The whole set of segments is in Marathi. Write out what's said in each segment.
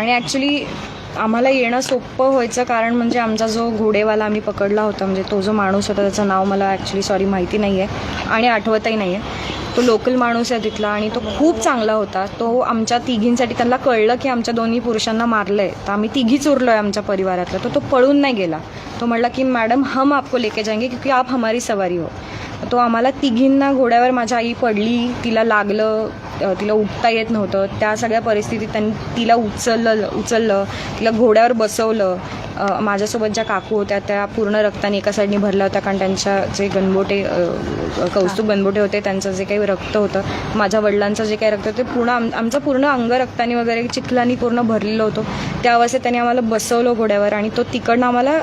आणि ॲक्च्युली आम्हाला येणं सोपं व्हायचं कारण म्हणजे आमचा जो घोडेवाला आम्ही पकडला होता, म्हणजे तो जो माणूस होता त्याचं नाव मला ॲक्च्युली माहिती नाही आहे आणि आठवतही नाही आहे. तो लोकल माणूस आहे तिथला आणि तो खूप चांगला होता. तो आमच्या तिघींसाठी, त्यांना कळलं की आमच्या दोन्ही पुरुषांना मारलं आहे तर आम्ही तिघीच उरलो आहे आमच्या परिवारातलं, तर तो पळून नाही गेला. तो म्हटला की मॅडम हम आपको लेके जाएंगे क्योंकि आप हमारी सवारी हो. तो आम्हाला तिघींना घोड्यावर, माझी आई पडली, तिला लागलं, तिला उठता येत नव्हतं, त्या सगळ्या परिस्थितीत त्यांनी तिला उचललं, तिला घोड्यावर बसवलं. माझ्यासोबत ज्या काकू होत्या त्या पूर्ण रक्ताने एका साईडनी भरल्या होत्या कारण त्यांच्या जे गणबोटे, कौस्तुभ गणबोटे होते, त्यांचं जे काही रक्त होतं, माझ्या वडिलांचं जे काही रक्त होतं ते पूर्ण आमचं पूर्ण अंग रक्ताने वगैरे चिखलानी पूर्ण भरलेलं होतं. त्या अवस्थेत त्यांनी आम्हाला बसवलं घोड्यावर आणि तो तिकडनं आम्हाला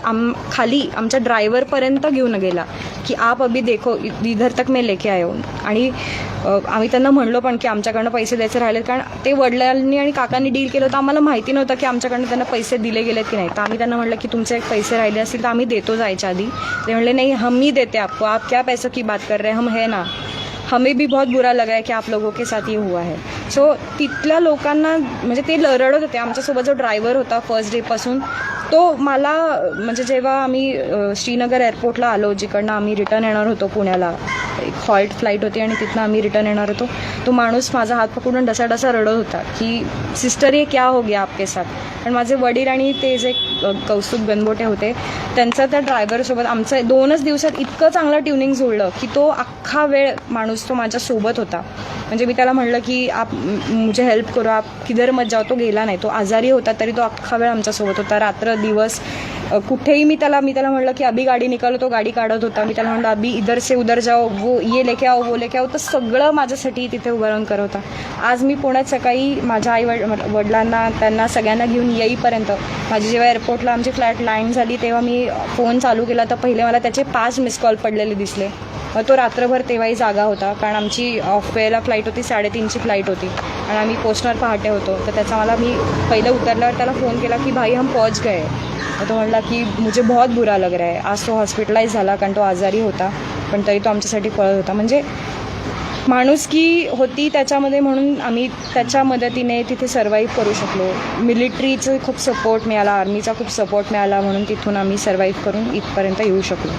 खाली आमच्या ड्रायव्हरपर्यंत घेऊन गेला की आप अभी देखो इधर तक मैं लेके आयो. आणि आम्ही त्यांना म्हणलो पण की आमच्याकडनं पैसे द्यायचे राहिले, कारण ते वडिलांनी आणि काकांनी डील केलं होतं. आम्हाला माहिती नव्हतं की आमच्याकडनं त्यांना पैसे दिले गेलेत की नाही. तर आम्ही त्यांना म्हटलं की तुमचे पैसे राहिले असतील तर आम्ही देतो जायच्या आधी. ते म्हणले नाही, हम ही देते आपको, आप क्या पैसों की बात कर रहे हैं, हम है ना. हमें भी बहुत बुरा लगा है कि आप लोगों के साथ ये हुआ है. सो तिथल्या लोकांना म्हणजे ते रडत होते. आमच्यासोबत जो ड्रायव्हर होता फर्स्ट डेपासून, तो मला म्हणजे जेव्हा आम्ही श्रीनगर एअरपोर्टला आलो, जिकडनं आम्ही रिटर्न येणार होतो पुण्याला, एक हॉल्ट फ्लाईट होती आणि तिथनं आम्ही रिटर्न येणार होतो, तो माणूस माझा हात पकडून डसाडसा रडत होता की सिस्टर ये क्या हो गया आपके साथ. पण माझे वडील आणि ते जे कौस्तुभ गणबोटे होते त्यांचं त्या ड्रायव्हरसोबत आमचं 2च दिवसात इतकं चांगलं ट्युनिंग जुळलं की तो अख्खा वेळ माणूस तो माझ्यासोबत होता. म्हणजे मी त्याला म्हणलं की आप मुझे हेल्प करो, आप किधर मत जाओ. तो गेला नाही, तो आजारी होता तरी तो अख्खा वेळ आमच्यासोबत होता, रात्र दिवस कुठेही. मी त्याला म्हटलं की अभी गाडी निकालो, तो गाडी काढत होता. मी त्याला म्हणलं अभी इधर से उधर जाओ, वो ये लेके आओ, वो लेके आओ. तर सगळं माझ्यासाठी तिथे उभं राहून करत होता. आज मी पुण्यात सकाळी माझ्या वडिलांना त्यांना सगळ्यांना घेऊन येईपर्यंत, माझी जेव्हा एअरपोर्टला आमची फ्लाईट लँड झाली तेव्हा मी फोन चालू केला तर पहिले मला त्याचे 5 मिस कॉल पडलेले दिसले. तो रात्रभर तेव्हाही जागा होता कारण आमची ऑफ वेला फ्लाईट होती, 3:30ची फ्लाईट होती आणि आम्ही पोचणार पहाटे होतो. तर त्याचा मला, मी पहिलं उतरल्यावर त्याला फोन केला की भाई हम पहुंच गए. तो म्हणला की मुझे बहुत बुरा लग रहा है. आज तो हॉस्पिटलाइज झाला कारण तो आजारी होता, पण तरी तो आमच्यासाठी पळत होता. म्हणजे माणुसकी होती त्याच्यामध्ये म्हणून आम्ही त्याच्या मदतीने तिथे सर्वाईव्ह करू शकलो. मिलिटरीचं खूप सपोर्ट मिळाला, आर्मीचा खूप सपोर्ट मिळाला, म्हणून तिथून आम्ही सर्वाईव्ह करून इथपर्यंत येऊ शकलो.